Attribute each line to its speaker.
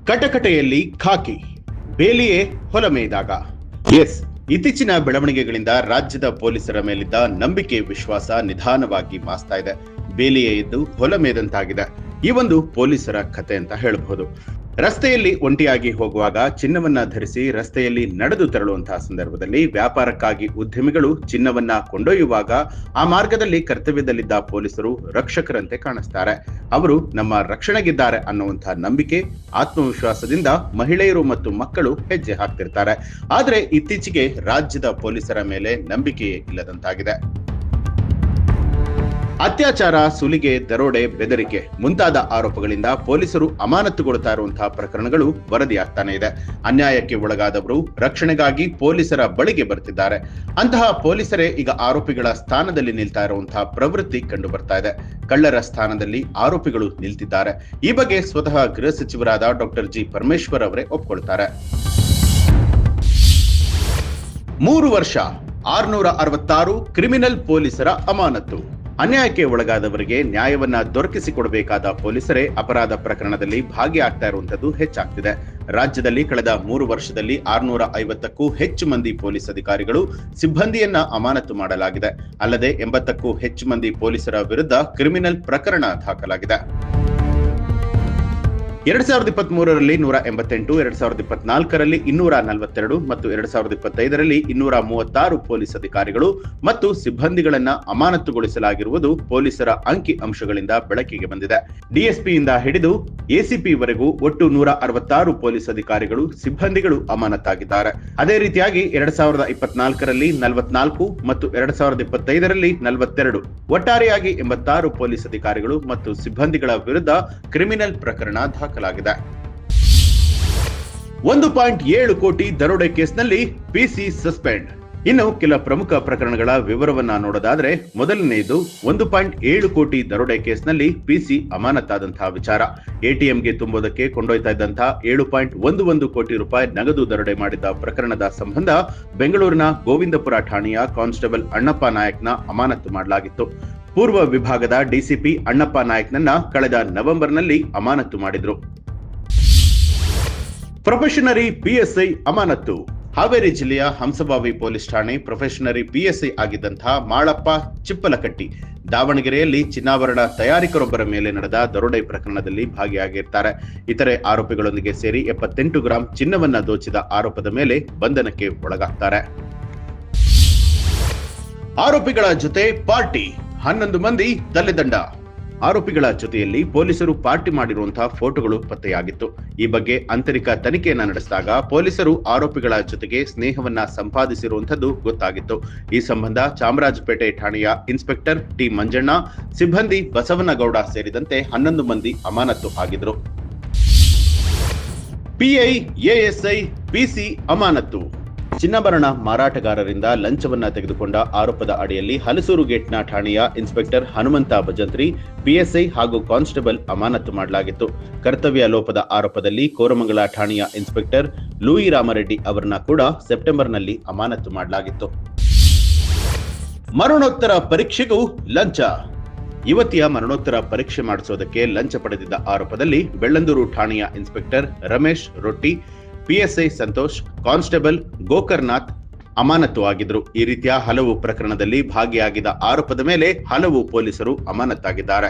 Speaker 1: ಕಟಕಟೆಯಲ್ಲಿ ಖಾಕಿ ಬೇಲಿಯೇ ಹೊಲ ಮೇಯ್ದಾಗ. ಇತ್ತೀಚಿನ ಬೆಳವಣಿಗೆಗಳಿಂದ ರಾಜ್ಯದ ಪೊಲೀಸರ ಮೇಲಿದ್ದ ನಂಬಿಕೆ ವಿಶ್ವಾಸ ನಿಧಾನವಾಗಿ ಮಾಸ್ತಾ ಇದೆ. ಬೇಲಿಯೇ ಇದ್ದು ಹೊಲ ಮೇದಂತಾಗಿದೆ. ಈ ಒಂದು ಪೊಲೀಸರ ಕತೆ ಅಂತ ಹೇಳಬಹುದು. ರಸ್ತೆಯಲ್ಲಿ ಒಂಟಿಯಾಗಿ ಹೋಗುವಾಗ ಚಿನ್ನವನ್ನ ಧರಿಸಿ ರಸ್ತೆಯಲ್ಲಿ ನಡೆದು ತೆರಳುವಂತಹ ಸಂದರ್ಭದಲ್ಲಿ ವ್ಯಾಪಾರಕ್ಕಾಗಿ ಉದ್ಯಮಿಗಳು ಚಿನ್ನವನ್ನ ಕೊಂಡೊಯ್ಯುವಾಗ ಆ ಮಾರ್ಗದಲ್ಲಿ ಕರ್ತವ್ಯದಲ್ಲಿದ್ದ ಪೊಲೀಸರು ರಕ್ಷಕರಂತೆ ಕಾಣಿಸ್ತಾರೆ. ಅವರು ನಮ್ಮ ರಕ್ಷಣೆಗಿದ್ದಾರೆ ಅನ್ನುವಂತಹ ನಂಬಿಕೆ ಆತ್ಮವಿಶ್ವಾಸದಿಂದ ಮಹಿಳೆಯರು ಮತ್ತು ಮಕ್ಕಳು ಹೆಜ್ಜೆ ಹಾಕ್ತಿರ್ತಾರೆ. ಆದ್ರೆ ಇತ್ತೀಚೆಗೆ ರಾಜ್ಯದ ಪೊಲೀಸರ ಮೇಲೆ ನಂಬಿಕೆಯೇ ಇಲ್ಲದಂತಾಗಿದೆ. ಅತ್ಯಾಚಾರ, ಸುಲಿಗೆ, ದರೋಡೆ, ಬೆದರಿಕೆ ಮುಂತಾದ ಆರೋಪಗಳಿಂದ ಪೊಲೀಸರು ಅಮಾನತುಗೊಳ್ತಾ ಇರುವಂತಹ ಪ್ರಕರಣಗಳು ವರದಿಯಾಗ್ತಾನೆ ಇದೆ. ಅನ್ಯಾಯಕ್ಕೆ ಒಳಗಾದವರು ರಕ್ಷಣೆಗಾಗಿ ಪೊಲೀಸರ ಬಳಿಗೆ ಬರ್ತಿದ್ದಾರೆ. ಅಂತಹ ಪೊಲೀಸರೇ ಈಗ ಆರೋಪಿಗಳ ಸ್ಥಾನದಲ್ಲಿ ನಿಲ್ತಾ ಇರುವಂತಹ ಪ್ರವೃತ್ತಿ ಕಂಡು ಬರ್ತಾ ಇದೆ. ಕಳ್ಳರ ಸ್ಥಾನದಲ್ಲಿ ಆರೋಪಿಗಳು ನಿಲ್ತಿದ್ದಾರೆ. ಈ ಬಗ್ಗೆ ಸ್ವತಃ ಗೃಹ ಸಚಿವರಾದ ಡಾಕ್ಟರ್ ಜಿ ಪರಮೇಶ್ವರ್ ಅವರೇ ಒಪ್ಕೊಳ್ತಾರೆ. 3 ವರ್ಷ 666 ಕ್ರಿಮಿನಲ್ ಪೊಲೀಸರ ಅಮಾನತು. ಅನ್ಯಾಯಕ್ಕೆ ಒಳಗಾದವರಿಗೆ ನ್ಯಾಯವನ್ನ ದೊರಕಿಸಿಕೊಡಬೇಕಾದ ಪೊಲೀಸರೇ ಅಪರಾಧ ಪ್ರಕರಣದಲ್ಲಿ ಭಾಗಿಯಾಗ್ತಾ ಇರುವಂತದ್ದು ಹೆಚ್ಚಾಗ್ತಿದೆ. ರಾಜ್ಯದಲ್ಲಿ ಕಳೆದ 3 ವರ್ಷದಲ್ಲಿ 650ಕ್ಕೂ ಹೆಚ್ಚು ಮಂದಿ ಪೊಲೀಸ್ ಅಧಿಕಾರಿಗಳು ಸಿಬ್ಬಂದಿಯನ್ನ ಅಮಾನತು ಮಾಡಲಾಗಿದೆ. ಅಲ್ಲದೆ 80ಕ್ಕೂ ಹೆಚ್ಚು ಮಂದಿ ಪೊಲೀಸರ ವಿರುದ್ಧ ಕ್ರಿಮಿನಲ್ ಪ್ರಕರಣ ದಾಖಲಾಗಿದೆ. 2023ರಲ್ಲಿ 188, 2024ರಲ್ಲಿ 242 ಮತ್ತು 2025ರಲ್ಲಿ 236 ಪೊಲೀಸ್ ಅಧಿಕಾರಿಗಳು ಮತ್ತು ಸಿಬ್ಬಂದಿಗಳನ್ನ ಅಮಾನತುಗೊಳಿಸಲಾಗಿರುವುದು ಪೊಲೀಸರ ಅಂಕಿ ಅಂಶಗಳಿಂದ ಬೆಳಕಿಗೆ ಬಂದಿದೆ. ಡಿಎಸ್ಪಿಯಿಂದ ಹಿಡಿದು ಎಸಿಪಿ ವರೆಗೂ ಒಟ್ಟು 166 ಪೊಲೀಸ್ ಅಧಿಕಾರಿಗಳು ಸಿಬ್ಬಂದಿಗಳು ಅಮಾನತಾಗಿದ್ದಾರೆ. ಅದೇ ರೀತಿಯಾಗಿ 2024ರಲ್ಲಿ 44 ಮತ್ತು 2025ರಲ್ಲಿ 42 ಒಟ್ಟಾರೆಯಾಗಿ 86 ಪೊಲೀಸ್ ಅಧಿಕಾರಿಗಳು ಮತ್ತು ಸಿಬ್ಬಂದಿಗಳ ವಿರುದ್ಧ ಕ್ರಿಮಿನಲ್ ಪ್ರಕರಣ ದಾಖಲಾಗಿದೆ. 1.7 ಕೋಟಿ ದರೋಡೆ ಕೇಸ್ನಲ್ಲಿ ಪಿಸಿ ಸಸ್ಪೆಂಡ್. ಇನ್ನು ಕೆಲ ಪ್ರಮುಖ ಪ್ರಕರಣಗಳ ವಿವರವನ್ನ ನೋಡೋದಾದ್ರೆ, ಮೊದಲನೆಯದು 1.7 ಕೋಟಿ ದರೋಡೆ ಕೇಸ್ನಲ್ಲಿ ಪಿಸಿ ಅಮಾನತಾದಂತಹ ವಿಚಾರ. ಎಟಿಎಂಗೆ ತುಂಬೋದಕ್ಕೆ ಕೊಂಡೊಯ್ತಾ ಇದ್ದಂತಹ 7.11 ಕೋಟಿ ರೂಪಾಯಿ ನಗದು ದರೋಡೆ ಮಾಡಿದ್ದ ಪ್ರಕರಣದ ಸಂಬಂಧ ಬೆಂಗಳೂರಿನ ಗೋವಿಂದಪುರ ಠಾಣೆಯ ಕಾನ್ಸ್ಟೇಬಲ್ ಅಣ್ಣಪ್ಪ ನಾಯಕ್ನ ಅಮಾನತು ಮಾಡಲಾಗಿತ್ತು. ಪೂರ್ವ ವಿಭಾಗದ ಡಿಸಿಪಿ ಅಣ್ಣಪ್ಪ ನಾಯಕ್ನನ್ನ ಕಳೆದ ನವೆಂಬರ್ನಲ್ಲಿ ಅಮಾನತು ಮಾಡಿದ್ರು. ಪ್ರೊಫೆಷನರಿ ಪಿಎಸ್ಐ ಅಮಾನತು. ಹಾವೇರಿ ಜಿಲ್ಲೆಯ ಹಂಸಭಾವಿ ಪೊಲೀಸ್ ಠಾಣೆ ಪ್ರೊಫೆಷನರಿ ಪಿಎಸ್ಐ ಆಗಿದ್ದಂತಹ ಮಾಳಪ್ಪ ಚಿಪ್ಪಲಕಟ್ಟಿ ದಾವಣಗೆರೆಯಲ್ಲಿ ಚಿನ್ನಾಭರಣ ತಯಾರಿಕರೊಬ್ಬರ ಮೇಲೆ ನಡೆದ ದರೋಡೆ ಪ್ರಕರಣದಲ್ಲಿ ಭಾಗಿಯಾಗಿರ್ತಾರೆ. ಇತರೆ ಆರೋಪಿಗಳೊಂದಿಗೆ ಸೇರಿ 78 ಗ್ರಾಂ ಚಿನ್ನವನ್ನ ದೋಚಿದ ಆರೋಪದ ಮೇಲೆ ಬಂಧನಕ್ಕೆ ಒಳಗಾಗ್ತಾರೆ. ಆರೋಪಿಗಳ ಜೊತೆ ಪಾರ್ಟಿ, 11 ಮಂದಿ ತಲೆದಂಡ. ಆರೋಪಿಗಳ ಜೊತೆಯಲ್ಲಿ ಪೊಲೀಸರು ಪಾರ್ಟಿ ಮಾಡಿರುವಂತಹ ಫೋಟೋಗಳು ಪತ್ತೆಯಾಗಿತ್ತು. ಈ ಬಗ್ಗೆ ಆಂತರಿಕ ತನಿಖೆಯನ್ನ ನಡೆಸಿದಾಗ ಪೊಲೀಸರು ಆರೋಪಿಗಳ ಜೊತೆಗೆ ಸ್ನೇಹವನ್ನ ಸಂಪಾದಿಸಿರುವಂತದ್ದು ಗೊತ್ತಾಗಿತ್ತು. ಈ ಸಂಬಂಧ ಚಾಮರಾಜಪೇಟೆ ಠಾಣೆಯ ಇನ್ಸ್ಪೆಕ್ಟರ್ ಟಿ ಮಂಜಣ್ಣ, ಸಿಬ್ಬಂದಿ ಬಸವನಗೌಡ ಸೇರಿದಂತೆ 11 ಮಂದಿ ಅಮಾನತು ಆಗಿದ್ರು. ಪಿಐ, ಎಎಸ್ಐ, ಪಿಸಿ ಅಮಾನತು. ಚಿನ್ನಾಭರಣ ಮಾರಾಟಗಾರರಿಂದ ಲಂಚವನ್ನ ತೆಗೆದುಕೊಂಡ ಆರೋಪದ ಅಡಿಯಲ್ಲಿ ಹಲಸೂರು ಗೇಟ್ನ ಠಾಣೆಯ ಇನ್ಸ್ಪೆಕ್ಟರ್ ಹನುಮಂತ ಭಜಂತ್ರಿ, ಪಿಎಸ್ಐ ಹಾಗೂ ಕಾನ್ಸ್ಟೇಬಲ್ ಅಮಾನತು ಮಾಡಲಾಗಿತ್ತು. ಕರ್ತವ್ಯ ಲೋಪದ ಆರೋಪದಲ್ಲಿ ಕೋರಮಂಗಲ ಠಾಣೆಯ ಇನ್ಸ್ಪೆಕ್ಟರ್ ಲೂಯಿ ರಾಮರೆಡ್ಡಿ ಅವರನ್ನ ಕೂಡ ಸೆಪ್ಟೆಂಬರ್ನಲ್ಲಿ ಅಮಾನತು ಮಾಡಲಾಗಿತ್ತು. ಮರಣೋತ್ತರ ಪರೀಕ್ಷೆಗೂ ಲಂಚ. ಯುವತಿಯ ಮರಣೋತ್ತರ ಪರೀಕ್ಷೆ ಮಾಡಿಸೋದಕ್ಕೆ ಲಂಚ ಪಡೆದಿದ್ದ ಆರೋಪದಲ್ಲಿ ಬೆಳ್ಳಂದೂರು ಠಾಣೆಯ ಇನ್ಸ್ಪೆಕ್ಟರ್ ರಮೇಶ್ ರೊಟ್ಟಿ, ಪಿಎಸ್ಐ ಸಂತೋಷ್, ಕಾನ್ಸ್ಟೇಬಲ್ ಗೋಕರ್ನಾಥ್ ಅಮಾನತು ಆಗಿದ್ರು. ಈ ರೀತಿಯ ಹಲವು ಪ್ರಕರಣದಲ್ಲಿ ಭಾಗಿಯಾಗಿದ್ದ ಆರೋಪದ ಮೇಲೆ ಹಲವು ಪೊಲೀಸರು ಅಮಾನತಾಗಿದ್ದಾರೆ.